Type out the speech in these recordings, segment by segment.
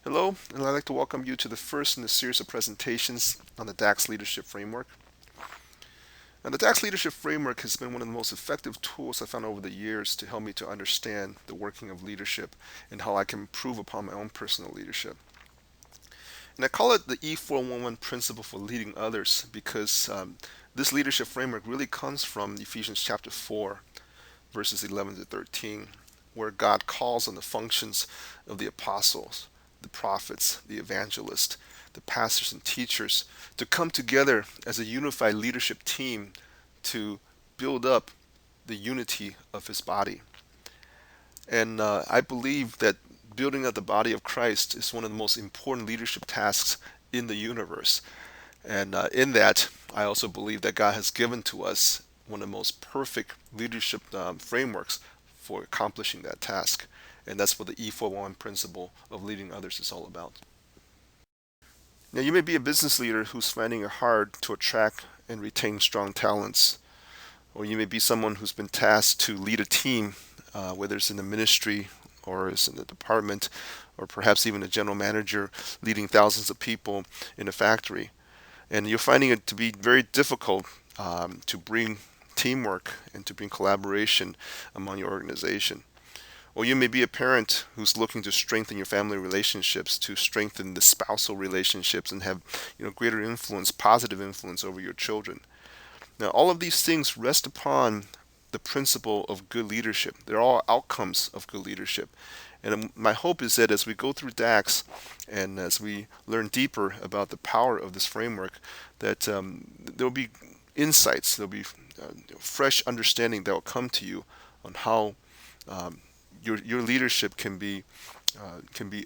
Hello, and I'd like to welcome you to the first in a series of presentations on the DACS Leadership Framework. Now, the DACS Leadership Framework has been one of the most effective tools I've found over the years to help me to understand the working of leadership and how I can improve upon my own personal leadership. And I call it the E411 principle for leading others because this leadership framework really comes from Ephesians chapter 4, verses 11 to 13, where God calls on the functions of the apostles, the prophets, the evangelists, the pastors and teachers to come together as a unified leadership team to build up the unity of his body. And I believe that building up the body of Christ is one of the most important leadership tasks in the universe. And in that, I also believe that God has given to us one of the most perfect leadership frameworks for accomplishing that task. And that's what the E41 principle of leading others is all about. Now, you may be a business leader who's finding it hard to attract and retain strong talents, or you may be someone who's been tasked to lead a team, whether it's in the ministry or it's in the department, or perhaps even a general manager leading thousands of people in a factory. And you're finding it to be very difficult to bring teamwork and to bring collaboration among your organization. Or you may be a parent who's looking to strengthen your family relationships, to strengthen the spousal relationships, and have greater influence, positive influence over your children. Now, all of these things rest upon the principle of good leadership. They're all outcomes of good leadership. And my hope is that as we go through DACS and as we learn deeper about the power of this framework, that there'll be insights, there'll be fresh understanding that will come to you on how um, your leadership can be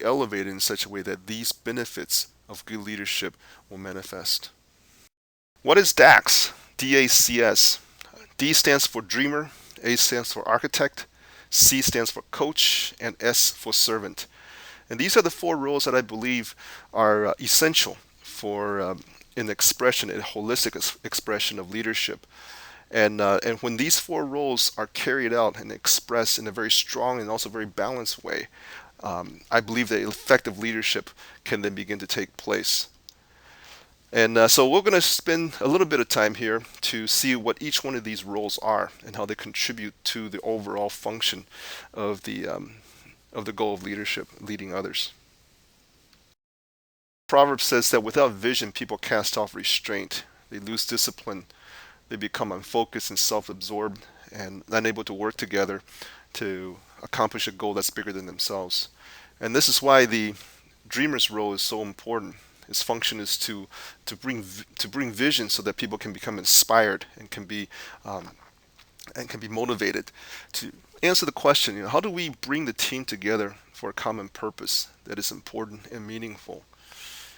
elevated in such a way that these benefits of good leadership will manifest. What is DACS? DACS. D stands for dreamer, A stands for architect, C stands for coach, and S for servant. And these are the four roles that I believe are essential for an expression, a holistic expression of leadership. And when these four roles are carried out and expressed in a very strong and also very balanced way, I believe that effective leadership can then begin to take place. And so we're going to spend a little bit of time here to see what each one of these roles are and how they contribute to the overall function of the goal of leadership, leading others. Proverbs says that without vision, people cast off restraint. They lose discipline. They become unfocused and self-absorbed and unable to work together to accomplish a goal that's bigger than themselves. And this is why the dreamer's role is so important. His function is to bring vision so that people can become inspired and can be motivated to answer the question, how do we bring the team together for a common purpose that is important and meaningful?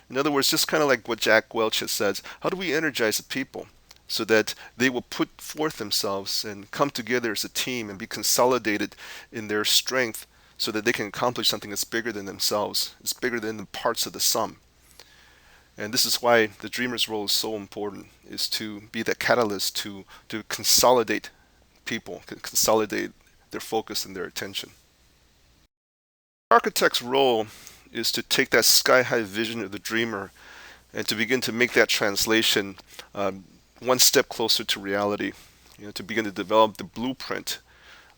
In other words, just kind of like what Jack Welch has said, how do we energize the people so that they will put forth themselves and come together as a team and be consolidated in their strength so that they can accomplish something that's bigger than themselves, it's bigger than the parts of the sum. And this is why the dreamer's role is so important, is to be that catalyst to consolidate people, consolidate their focus and their attention. The architect's role is to take that sky-high vision of the dreamer and to begin to make that translation one step closer to reality, to begin to develop the blueprint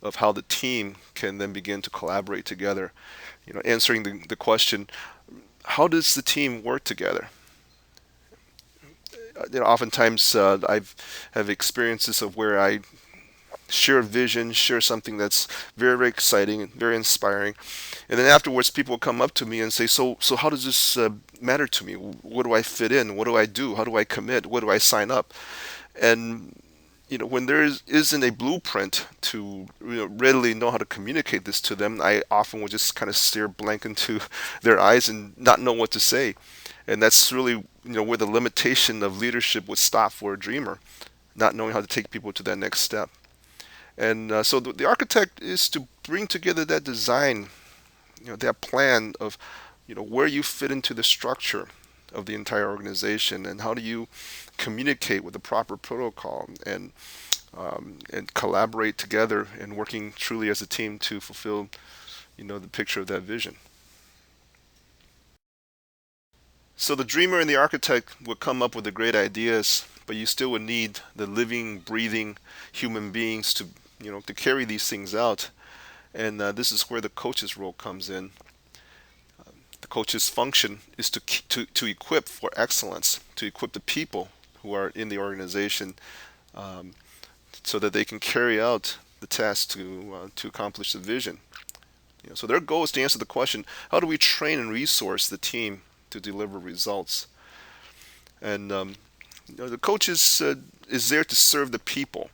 of how the team can then begin to collaborate together, answering the question, how does the team work together? Oftentimes I've have experiences of where I share a vision, share something that's very, very exciting and very inspiring. And then afterwards, people come up to me and say, so how does this matter to me? What do I fit in? What do I do? How do I commit? What do I sign up? And when there isn't a blueprint to readily know how to communicate this to them, I often will just kind of stare blank into their eyes and not know what to say. And that's really where the limitation of leadership would stop for a dreamer, not knowing how to take people to that next step. And so the architect is to bring together that design, that plan of, where you fit into the structure of the entire organization and how do you communicate with the proper protocol and collaborate together and working truly as a team to fulfill, the picture of that vision. So the dreamer and the architect would come up with the great ideas, but you still would need the living, breathing human beings to, to carry these things out. And this is where the coach's role comes in. The coach's function is to equip for excellence, to equip the people who are in the organization, um, so that they can carry out the task to accomplish the vision. So their goal is to answer the question: how do we train and resource the team to deliver results? And the coach is there to serve the people.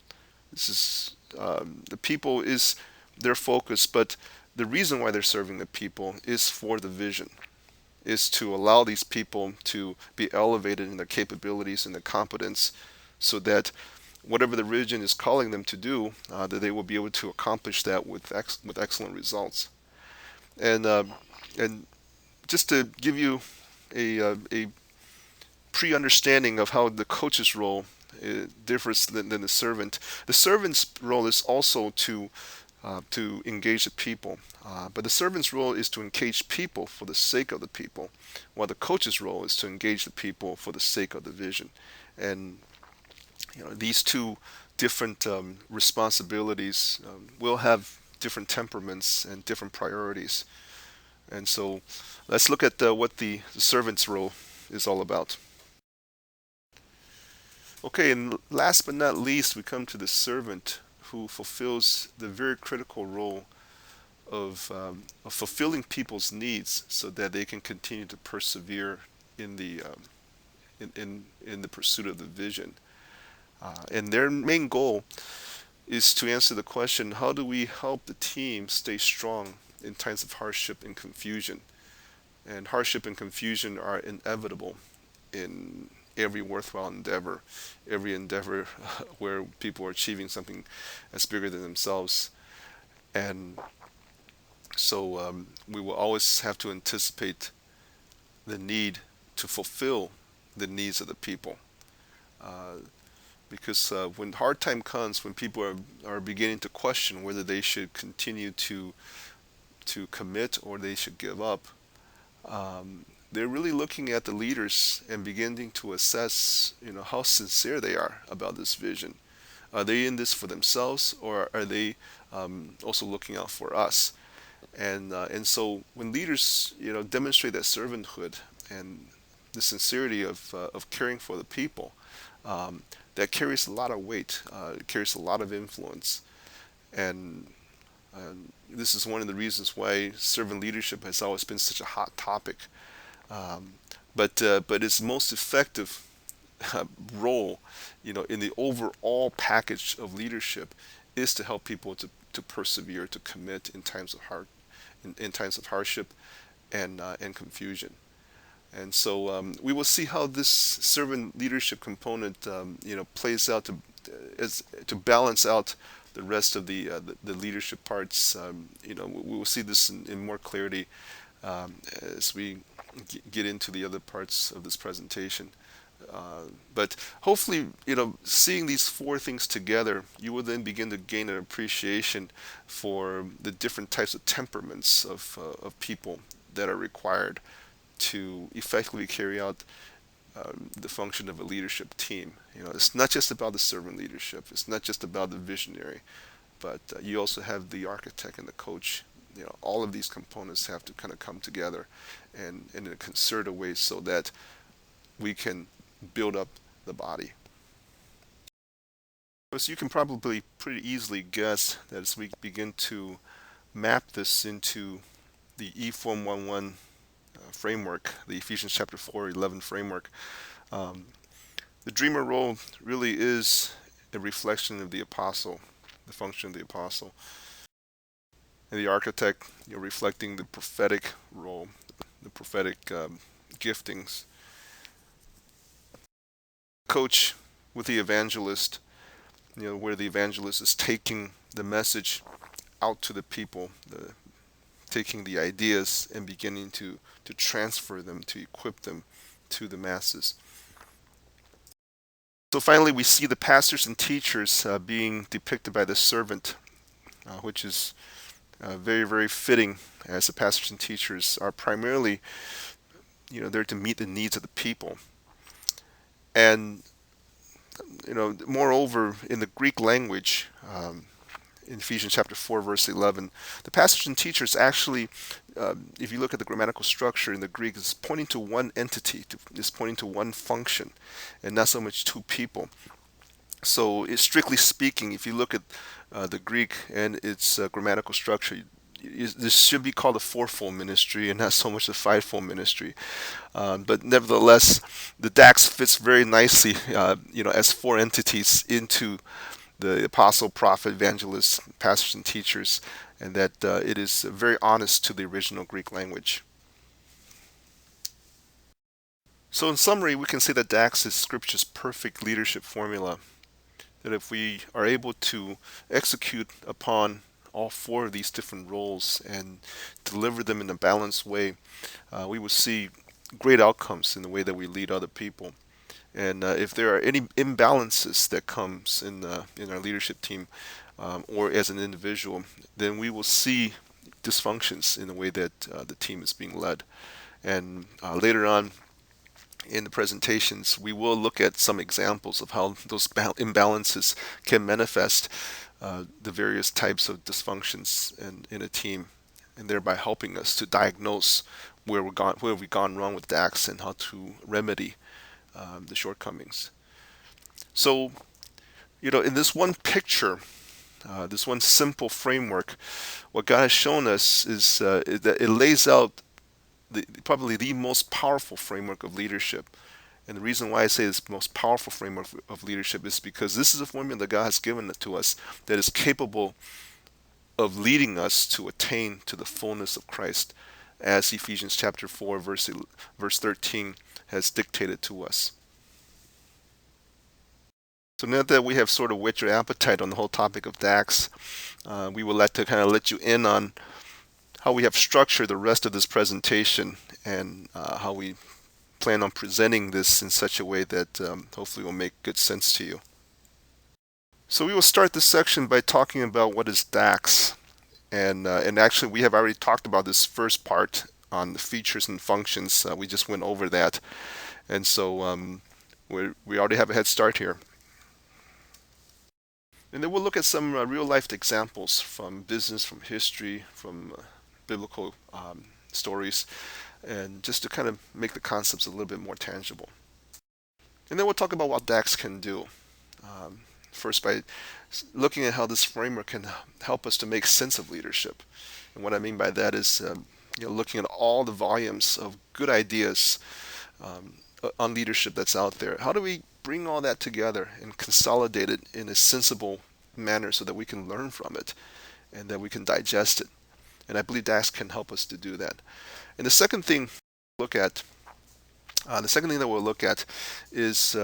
This is the people is their focus, but the reason why they're serving the people is for the vision, is to allow these people to be elevated in their capabilities and their competence, so that whatever the vision is calling them to do, that they will be able to accomplish that with excellent results. And and just to give you a pre-understanding of how the coach's role differs than the servant. The servant's role is also to engage the people, but the servant's role is to engage people for the sake of the people, while the coach's role is to engage the people for the sake of the vision. And these two different responsibilities will have different temperaments and different priorities. And so, let's look at what the servant's role is all about. Okay, and last but not least, we come to the servant who fulfills the very critical role of fulfilling people's needs so that they can continue to persevere in the pursuit of the vision. And their main goal is to answer the question: how do we help the team stay strong in times of hardship and confusion? And hardship and confusion are inevitable in every worthwhile endeavor, every endeavor where people are achieving something that's bigger than themselves. And so we will always have to anticipate the need to fulfill the needs of the people. Uh, because when hard time comes, when people are beginning to question whether they should continue to commit or they should give up, they're really looking at the leaders and beginning to assess, how sincere they are about this vision. Are they in this for themselves, or are they also looking out for us? And so when leaders, demonstrate that servanthood and the sincerity of caring for the people, that carries a lot of weight. It carries a lot of influence, and this is one of the reasons why servant leadership has always been such a hot topic. Um, but its most effective role, in the overall package of leadership, is to help people to persevere, to commit in times of hardship and confusion. And so we will see how this servant leadership component, plays out to balance out the rest of the leadership parts. We will see this in more clarity as we get into the other parts of this presentation. But hopefully, seeing these four things together, you will then begin to gain an appreciation for the different types of temperaments of people that are required to effectively carry out the function of a leadership team. It's not just about the servant leadership. It's not just about the visionary, but you also have the architect and the coach. All of these components have to kind of come together and in a concerted way so that we can build up the body. So you can probably pretty easily guess that as we begin to map this into the E-Form 1-1 framework, the Ephesians chapter 4:11 framework, um, the dreamer role really is a reflection of the apostle, the function of the apostle, and the architect, reflecting the prophetic role, the prophetic giftings. Coach with the evangelist, where the evangelist is taking the message out to the people, taking the ideas and beginning to transfer them, to equip them to the masses. So finally, we see the pastors and teachers being depicted by the servant, which is very, very fitting, as the pastors and teachers are primarily they're to meet the needs of the people. And moreover, in the Greek language, in Ephesians chapter 4, verse 11, the passage and teachers actually, if you look at the grammatical structure in the Greek, is pointing to one entity, is pointing to one function, and not so much two people. So, strictly speaking, if you look at the Greek and its grammatical structure, this should be called a fourfold ministry and not so much a fivefold ministry. But nevertheless, the DACS fits very nicely, as four entities into the apostle, prophet, evangelist, pastors, and teachers, and that it is very honest to the original Greek language. So, in summary, we can say that DACS is Scripture's perfect leadership formula. That if we are able to execute upon all four of these different roles and deliver them in a balanced way, we will see great outcomes in the way that we lead other people. And if there are any imbalances that comes in our leadership team or as an individual, then we will see dysfunctions in the way that the team is being led. And later on in the presentations, we will look at some examples of how those imbalances can manifest the various types of dysfunctions in a team, and thereby helping us to diagnose where we've gone wrong with DAX and how to remedy the shortcomings. So, in this one picture, this one simple framework, what God has shown us is that it lays out probably the most powerful framework of leadership. And the reason why I say this most powerful framework of leadership is because this is a formula that God has given to us that is capable of leading us to attain to the fullness of Christ, as Ephesians chapter 4, verse 13 has dictated to us. So now that we have sort of whet your appetite on the whole topic of DAX, we would like to kind of let you in on how we have structured the rest of this presentation and how we plan on presenting this in such a way that hopefully will make good sense to you. So we will start this section by talking about what is DAX. And actually we have already talked about this first part on the features and functions. We just went over that. And so we already have a head start here. And then we'll look at some real life examples from business, from history, from biblical stories, and just to kind of make the concepts a little bit more tangible. And then we'll talk about what DAX can do. First, by looking at how this framework can help us to make sense of leadership. And what I mean by that is looking at all the volumes of good ideas on leadership that's out there. How do we bring all that together and consolidate it in a sensible manner so that we can learn from it and that we can digest it? And I believe DAX can help us to do that. And the second thing that we'll look at is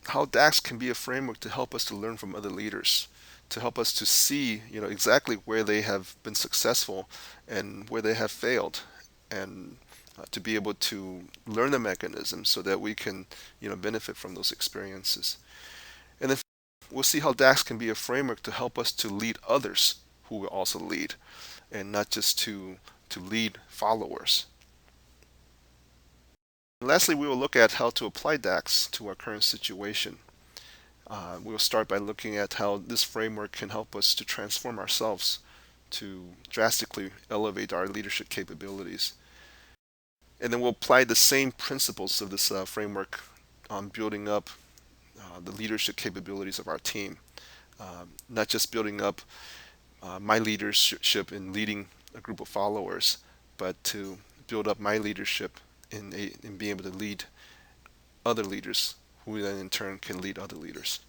how DAX can be a framework to help us to learn from other leaders, to help us to see exactly where they have been successful and where they have failed, and to be able to learn the mechanisms so that we can benefit from those experiences. And then we'll see how DAX can be a framework to help us to lead others who will also lead, and not just to lead followers. And lastly, we will look at how to apply DAX to our current situation. We will start by looking at how this framework can help us to transform ourselves, to drastically elevate our leadership capabilities. And then we'll apply the same principles of this framework on building up the leadership capabilities of our team. Not just building up my leadership in leading a group of followers, but to build up my leadership in being able to lead other leaders who then in turn can lead other leaders.